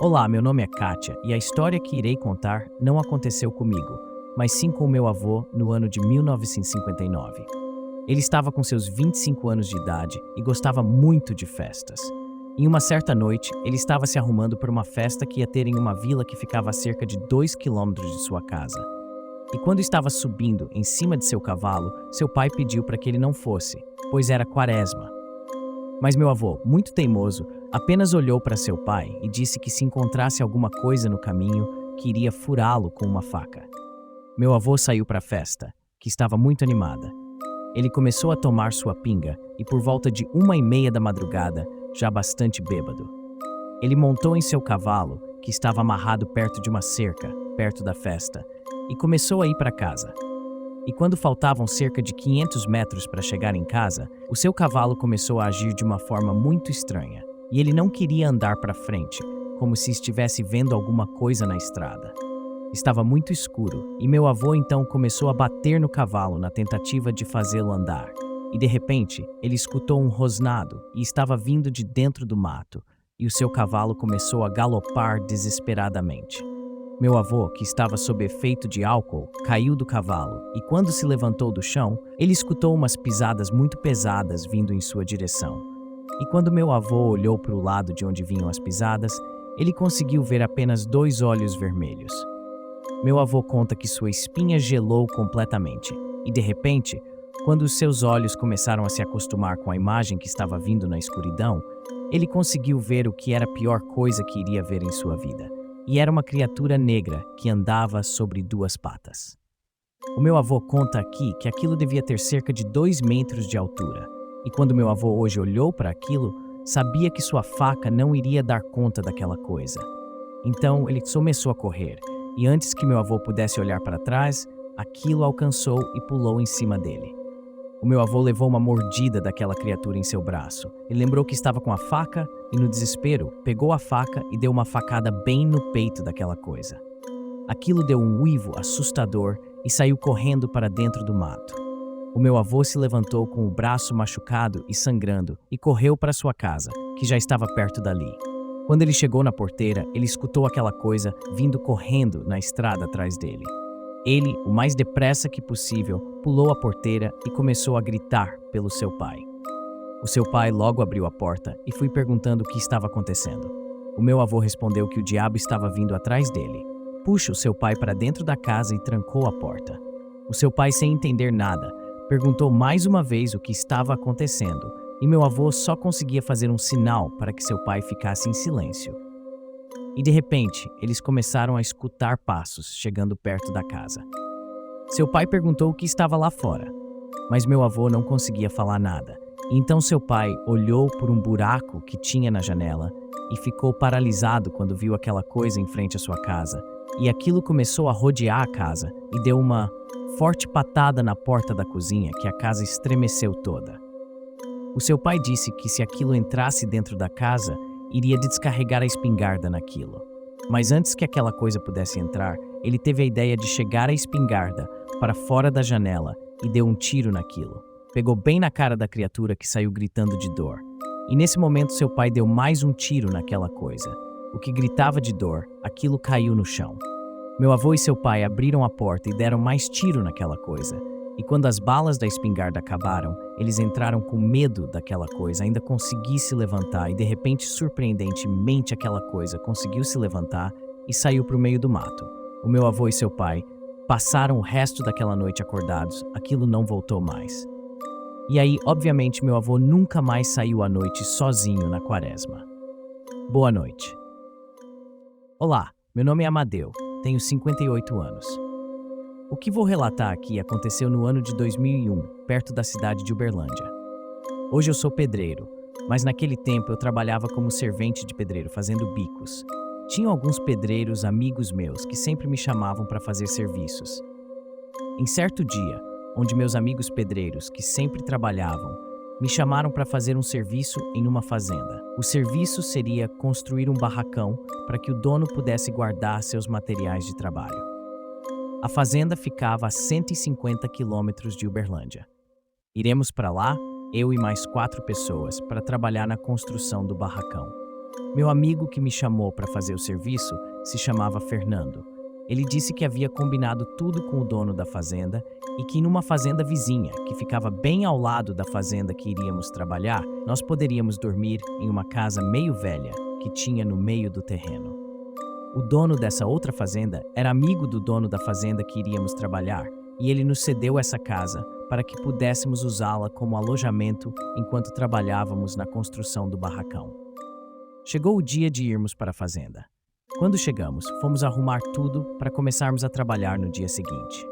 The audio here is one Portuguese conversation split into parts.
Olá, meu nome é Kátia e a história que irei contar não aconteceu comigo, mas sim com meu avô no ano de 1959. Ele estava com seus 25 anos de idade e gostava muito de festas. Em uma certa noite, ele estava se arrumando para uma festa que ia ter em uma vila que ficava a cerca de 2 quilômetros de sua casa. E quando estava subindo em cima de seu cavalo, seu pai pediu para que ele não fosse, pois era quaresma. Mas meu avô, muito teimoso, apenas olhou para seu pai e disse que se encontrasse alguma coisa no caminho, que iria furá-lo com uma faca. Meu avô saiu para a festa, que estava muito animada. Ele começou a tomar sua pinga e por volta de 1h30 da madrugada, já bastante bêbado. Ele montou em seu cavalo, que estava amarrado perto de uma cerca, perto da festa, e começou a ir para casa. E quando faltavam cerca de 500 metros para chegar em casa, o seu cavalo começou a agir de uma forma muito estranha, e ele não queria andar para frente, como se estivesse vendo alguma coisa na estrada. Estava muito escuro, e meu avô então começou a bater no cavalo na tentativa de fazê-lo andar. E de repente, ele escutou um rosnado e estava vindo de dentro do mato, e o seu cavalo começou a galopar desesperadamente. Meu avô, que estava sob efeito de álcool, caiu do cavalo e quando se levantou do chão, ele escutou umas pisadas muito pesadas vindo em sua direção. E quando meu avô olhou para o lado de onde vinham as pisadas, ele conseguiu ver apenas 2 olhos vermelhos. Meu avô conta que sua espinha gelou completamente e, de repente, quando os seus olhos começaram a se acostumar com a imagem que estava vindo na escuridão, ele conseguiu ver o que era a pior coisa que iria ver em sua vida. E era uma criatura negra que andava sobre 2 patas. O meu avô conta aqui que aquilo devia ter cerca de 2 metros de altura. E quando meu avô hoje olhou para aquilo, sabia que sua faca não iria dar conta daquela coisa. Então ele começou a correr, e antes que meu avô pudesse olhar para trás, aquilo alcançou e pulou em cima dele. O meu avô levou uma mordida daquela criatura em seu braço. Ele lembrou que estava com a faca e, no desespero, pegou a faca e deu uma facada bem no peito daquela coisa. Aquilo deu um uivo assustador e saiu correndo para dentro do mato. O meu avô se levantou com o braço machucado e sangrando e correu para sua casa, que já estava perto dali. Quando ele chegou na porteira, ele escutou aquela coisa vindo correndo na estrada atrás dele. Ele, o mais depressa que possível, pulou a porteira e começou a gritar pelo seu pai. O seu pai logo abriu a porta e foi perguntando o que estava acontecendo. O meu avô respondeu que o diabo estava vindo atrás dele. Puxa o seu pai para dentro da casa e trancou a porta. O seu pai, sem entender nada, perguntou mais uma vez o que estava acontecendo e meu avô só conseguia fazer um sinal para que seu pai ficasse em silêncio. E de repente, eles começaram a escutar passos chegando perto da casa. Seu pai perguntou o que estava lá fora, mas meu avô não conseguia falar nada. Então seu pai olhou por um buraco que tinha na janela e ficou paralisado quando viu aquela coisa em frente à sua casa. E aquilo começou a rodear a casa e deu uma forte patada na porta da cozinha que a casa estremeceu toda. O seu pai disse que se aquilo entrasse dentro da casa, iria descarregar a espingarda naquilo. Mas antes que aquela coisa pudesse entrar, ele teve a ideia de chegar a espingarda para fora da janela e deu um tiro naquilo. Pegou bem na cara da criatura que saiu gritando de dor. E nesse momento seu pai deu mais um tiro naquela coisa. O que gritava de dor, aquilo caiu no chão. Meu avô e seu pai abriram a porta e deram mais tiro naquela coisa. E quando as balas da espingarda acabaram, eles entraram com medo daquela coisa, ainda conseguisse levantar e de repente, surpreendentemente, aquela coisa conseguiu se levantar e saiu para o meio do mato. O meu avô e seu pai passaram o resto daquela noite acordados, aquilo não voltou mais. E aí, obviamente, meu avô nunca mais saiu à noite sozinho na quaresma. Boa noite. Olá, meu nome é Amadeu, tenho 58 anos. O que vou relatar aqui aconteceu no ano de 2001, perto da cidade de Uberlândia. Hoje eu sou pedreiro, mas naquele tempo eu trabalhava como servente de pedreiro, fazendo bicos. Tinha alguns pedreiros amigos meus que sempre me chamavam para fazer serviços. Em certo dia, onde meus amigos pedreiros, que sempre trabalhavam, me chamaram para fazer um serviço em uma fazenda. O serviço seria construir um barracão para que o dono pudesse guardar seus materiais de trabalho. A fazenda ficava a 150 quilômetros de Uberlândia. Iremos para lá, eu e mais 4 pessoas, para trabalhar na construção do barracão. Meu amigo que me chamou para fazer o serviço se chamava Fernando. Ele disse que havia combinado tudo com o dono da fazenda e que numa fazenda vizinha, que ficava bem ao lado da fazenda que iríamos trabalhar, nós poderíamos dormir em uma casa meio velha que tinha no meio do terreno. O dono dessa outra fazenda era amigo do dono da fazenda que iríamos trabalhar e ele nos cedeu essa casa para que pudéssemos usá-la como alojamento enquanto trabalhávamos na construção do barracão. Chegou o dia de irmos para a fazenda. Quando chegamos, fomos arrumar tudo para começarmos a trabalhar no dia seguinte.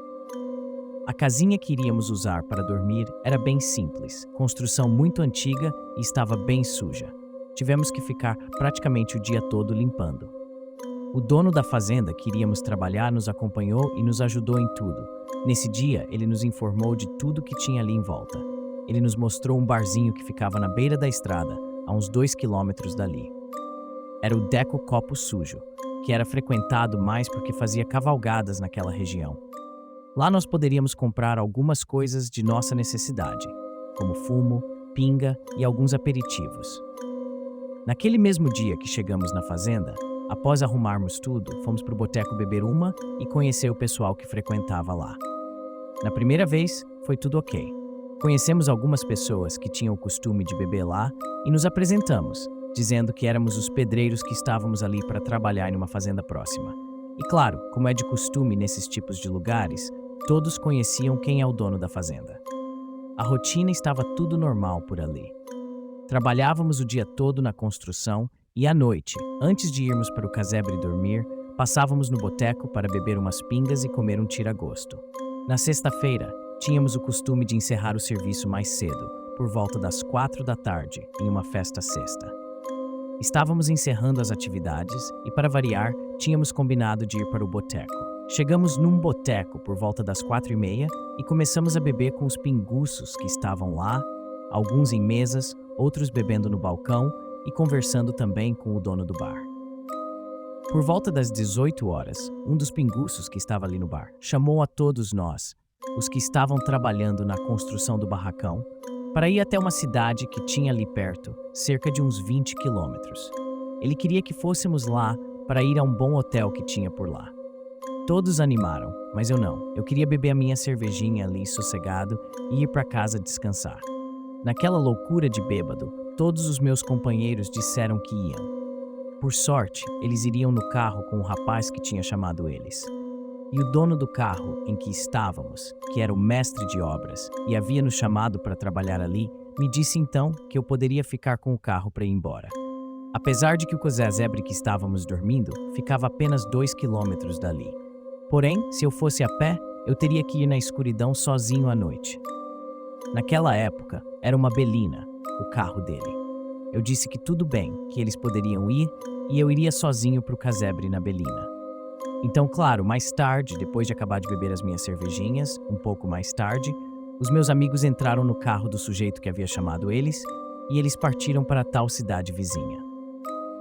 A casinha que iríamos usar para dormir era bem simples, construção muito antiga e estava bem suja. Tivemos que ficar praticamente o dia todo limpando. O dono da fazenda que iríamos trabalhar nos acompanhou e nos ajudou em tudo. Nesse dia, ele nos informou de tudo que tinha ali em volta. Ele nos mostrou um barzinho que ficava na beira da estrada, a uns 2 quilômetros dali. Era o Deco Copo Sujo, que era frequentado mais porque fazia cavalgadas naquela região. Lá nós poderíamos comprar algumas coisas de nossa necessidade, como fumo, pinga e alguns aperitivos. Naquele mesmo dia que chegamos na fazenda, após arrumarmos tudo, fomos para o boteco beber uma e conhecer o pessoal que frequentava lá. Na primeira vez, foi tudo ok. Conhecemos algumas pessoas que tinham o costume de beber lá e nos apresentamos, dizendo que éramos os pedreiros que estávamos ali para trabalhar em uma fazenda próxima. E claro, como é de costume nesses tipos de lugares, todos conheciam quem é o dono da fazenda. A rotina estava tudo normal por ali. Trabalhávamos o dia todo na construção e à noite, antes de irmos para o casebre dormir, passávamos no boteco para beber umas pingas e comer um tira-gosto. Na sexta-feira, tínhamos o costume de encerrar o serviço mais cedo, por volta das 4 da tarde, em uma festa sexta. Estávamos encerrando as atividades e, para variar, tínhamos combinado de ir para o boteco. Chegamos num boteco por volta das 4h30 e começamos a beber com os pinguços que estavam lá, alguns em mesas, outros bebendo no balcão e conversando também com o dono do bar. Por volta das 18 horas, um dos pinguços que estava ali no bar chamou a todos nós, os que estavam trabalhando na construção do barracão, para ir até uma cidade que tinha ali perto, cerca de uns 20 quilômetros. Ele queria que fôssemos lá para ir a um bom hotel que tinha por lá. Todos animaram, mas eu não. Eu queria beber a minha cervejinha ali sossegado e ir para casa descansar. Naquela loucura de bêbado, todos os meus companheiros disseram que iam. Por sorte, eles iriam no carro com o rapaz que tinha chamado eles. E o dono do carro em que estávamos, que era o mestre de obras e havia nos chamado para trabalhar ali, me disse então que eu poderia ficar com o carro para ir embora. Apesar de que o casebre que estávamos dormindo ficava apenas 2 quilômetros dali. Porém, se eu fosse a pé, eu teria que ir na escuridão sozinho à noite. Naquela época, era uma Belina, o carro dele. Eu disse que tudo bem, que eles poderiam ir e eu iria sozinho para o casebre na Belina. Então, claro, mais tarde, depois de acabar de beber as minhas cervejinhas, um pouco mais tarde, os meus amigos entraram no carro do sujeito que havia chamado eles e eles partiram para a tal cidade vizinha.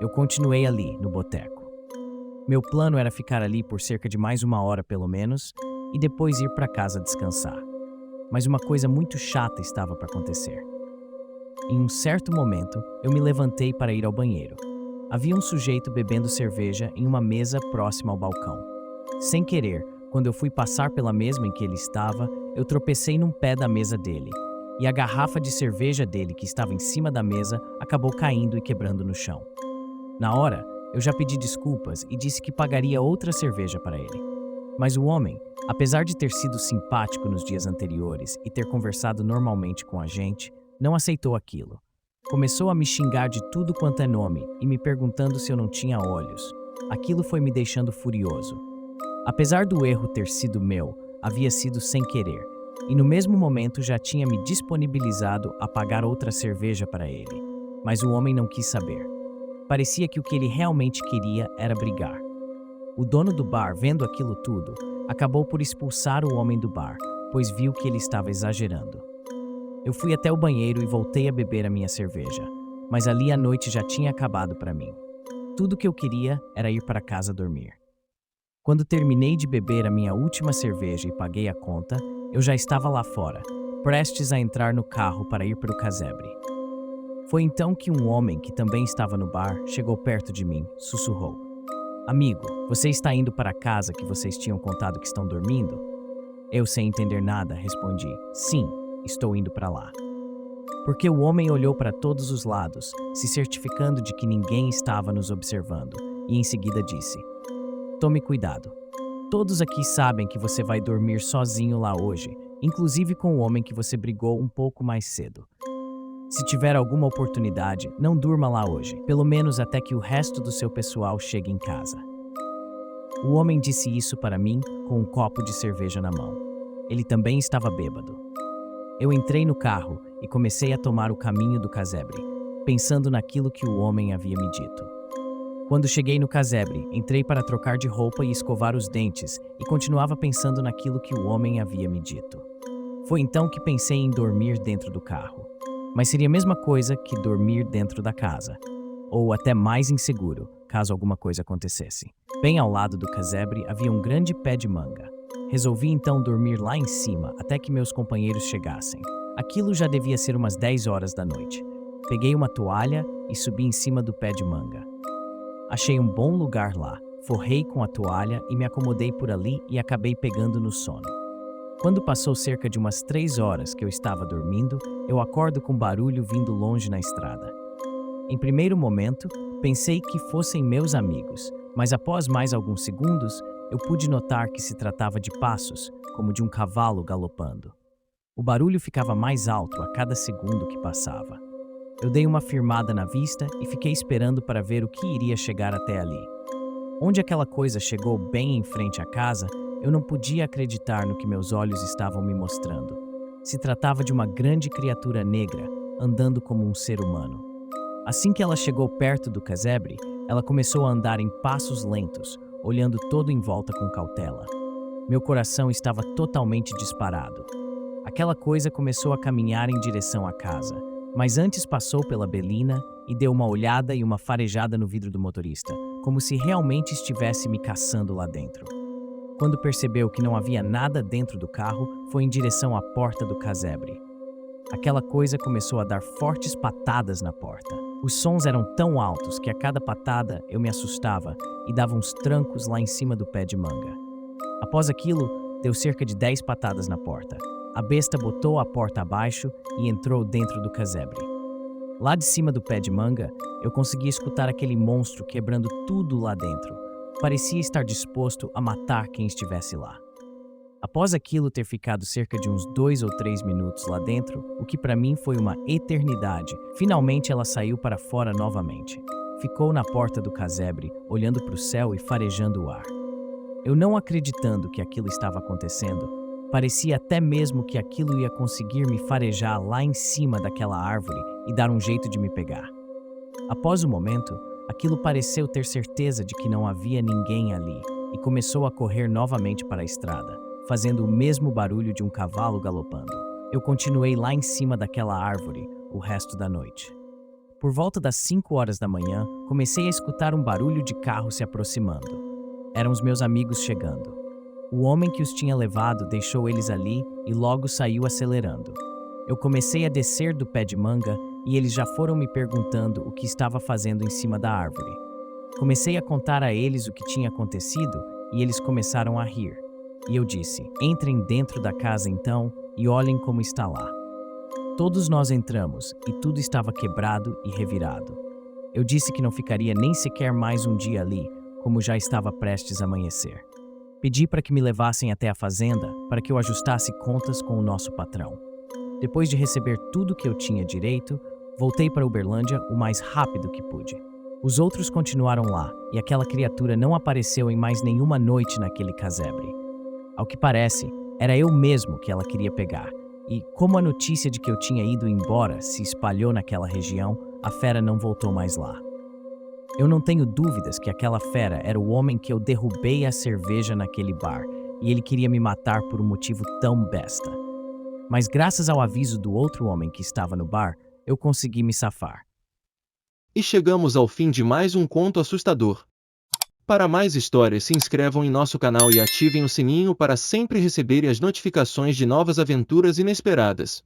Eu continuei ali, no boteco. Meu plano era ficar ali por cerca de mais 1 hora pelo menos e depois ir para casa descansar. Mas uma coisa muito chata estava para acontecer. Em um certo momento, eu me levantei para ir ao banheiro. Havia um sujeito bebendo cerveja em uma mesa próxima ao balcão. Sem querer, quando eu fui passar pela mesma em que ele estava, eu tropecei num pé da mesa dele, e a garrafa de cerveja dele que estava em cima da mesa acabou caindo e quebrando no chão. Na hora, eu já pedi desculpas e disse que pagaria outra cerveja para ele. Mas o homem, apesar de ter sido simpático nos dias anteriores e ter conversado normalmente com a gente, não aceitou aquilo. Começou a me xingar de tudo quanto é nome e me perguntando se eu não tinha olhos. Aquilo foi me deixando furioso. Apesar do erro ter sido meu, havia sido sem querer, e no mesmo momento já tinha me disponibilizado a pagar outra cerveja para ele. Mas o homem não quis saber. Parecia que o que ele realmente queria era brigar. O dono do bar, vendo aquilo tudo, acabou por expulsar o homem do bar, pois viu que ele estava exagerando. Eu fui até o banheiro e voltei a beber a minha cerveja, mas ali a noite já tinha acabado para mim. Tudo que eu queria era ir para casa dormir. Quando terminei de beber a minha última cerveja e paguei a conta, eu já estava lá fora, prestes a entrar no carro para ir para o casebre. Foi então que um homem que também estava no bar chegou perto de mim, sussurrou: Amigo, você está indo para a casa que vocês tinham contado que estão dormindo? Eu, sem entender nada, respondi: Sim, estou indo para lá. Porque o homem olhou para todos os lados, se certificando de que ninguém estava nos observando, e em seguida disse: Tome cuidado. Todos aqui sabem que você vai dormir sozinho lá hoje, inclusive com o homem que você brigou um pouco mais cedo. Se tiver alguma oportunidade, não durma lá hoje, pelo menos até que o resto do seu pessoal chegue em casa. O homem disse isso para mim com um copo de cerveja na mão. Ele também estava bêbado. Eu entrei no carro e comecei a tomar o caminho do casebre, pensando naquilo que o homem havia me dito. Quando cheguei no casebre, entrei para trocar de roupa e escovar os dentes e continuava pensando naquilo que o homem havia me dito. Foi então que pensei em dormir dentro do carro. Mas seria a mesma coisa que dormir dentro da casa, ou até mais inseguro, caso alguma coisa acontecesse. Bem ao lado do casebre havia um grande pé de manga. Resolvi então dormir lá em cima até que meus companheiros chegassem. Aquilo já devia ser umas 10 horas da noite. Peguei uma toalha e subi em cima do pé de manga. Achei um bom lugar lá, forrei com a toalha e me acomodei por ali e acabei pegando no sono. Quando passou cerca de umas 3 horas que eu estava dormindo, eu acordo com barulho vindo longe na estrada. Em primeiro momento, pensei que fossem meus amigos, mas após mais alguns segundos, eu pude notar que se tratava de passos, como de um cavalo galopando. O barulho ficava mais alto a cada segundo que passava. Eu dei uma firmada na vista e fiquei esperando para ver o que iria chegar até ali. Onde aquela coisa chegou bem em frente à casa, eu não podia acreditar no que meus olhos estavam me mostrando. Se tratava de uma grande criatura negra, andando como um ser humano. Assim que ela chegou perto do casebre, ela começou a andar em passos lentos, olhando todo em volta com cautela. Meu coração estava totalmente disparado. Aquela coisa começou a caminhar em direção à casa, mas antes passou pela Belina e deu uma olhada e uma farejada no vidro do motorista, como se realmente estivesse me caçando lá dentro. Quando percebeu que não havia nada dentro do carro, foi em direção à porta do casebre. Aquela coisa começou a dar fortes patadas na porta. Os sons eram tão altos que a cada patada eu me assustava e dava uns trancos lá em cima do pé de manga. Após aquilo, deu cerca de 10 patadas na porta. A besta botou a porta abaixo e entrou dentro do casebre. Lá de cima do pé de manga, eu conseguia escutar aquele monstro quebrando tudo lá dentro. Parecia estar disposto a matar quem estivesse lá. Após aquilo ter ficado cerca de uns 2 ou 3 minutos lá dentro, o que para mim foi uma eternidade, finalmente ela saiu para fora novamente. Ficou na porta do casebre, olhando para o céu e farejando o ar. Eu não acreditando que aquilo estava acontecendo, parecia até mesmo que aquilo ia conseguir me farejar lá em cima daquela árvore e dar um jeito de me pegar. Após o momento, aquilo pareceu ter certeza de que não havia ninguém ali e começou a correr novamente para a estrada, fazendo o mesmo barulho de um cavalo galopando. Eu continuei lá em cima daquela árvore o resto da noite. Por volta das 5 horas da manhã, comecei a escutar um barulho de carro se aproximando. Eram os meus amigos chegando. O homem que os tinha levado deixou eles ali e logo saiu acelerando. Eu comecei a descer do pé de manga e eles já foram me perguntando o que estava fazendo em cima da árvore. Comecei a contar a eles o que tinha acontecido e eles começaram a rir. E eu disse: entrem dentro da casa então e olhem como está lá. Todos nós entramos e tudo estava quebrado e revirado. Eu disse que não ficaria nem sequer mais um dia ali, como já estava prestes a amanhecer. Pedi para que me levassem até a fazenda para que eu ajustasse contas com o nosso patrão. Depois de receber tudo que eu tinha direito, voltei para Uberlândia o mais rápido que pude. Os outros continuaram lá e aquela criatura não apareceu em mais nenhuma noite naquele casebre. Ao que parece, era eu mesmo que ela queria pegar, e como a notícia de que eu tinha ido embora se espalhou naquela região, a fera não voltou mais lá. Eu não tenho dúvidas que aquela fera era o homem que eu derrubei a cerveja naquele bar, e ele queria me matar por um motivo tão besta. Mas graças ao aviso do outro homem que estava no bar, eu consegui me safar. E chegamos ao fim de mais um conto assustador. Para mais histórias, se inscrevam em nosso canal e ativem o sininho para sempre receberem as notificações de novas aventuras inesperadas.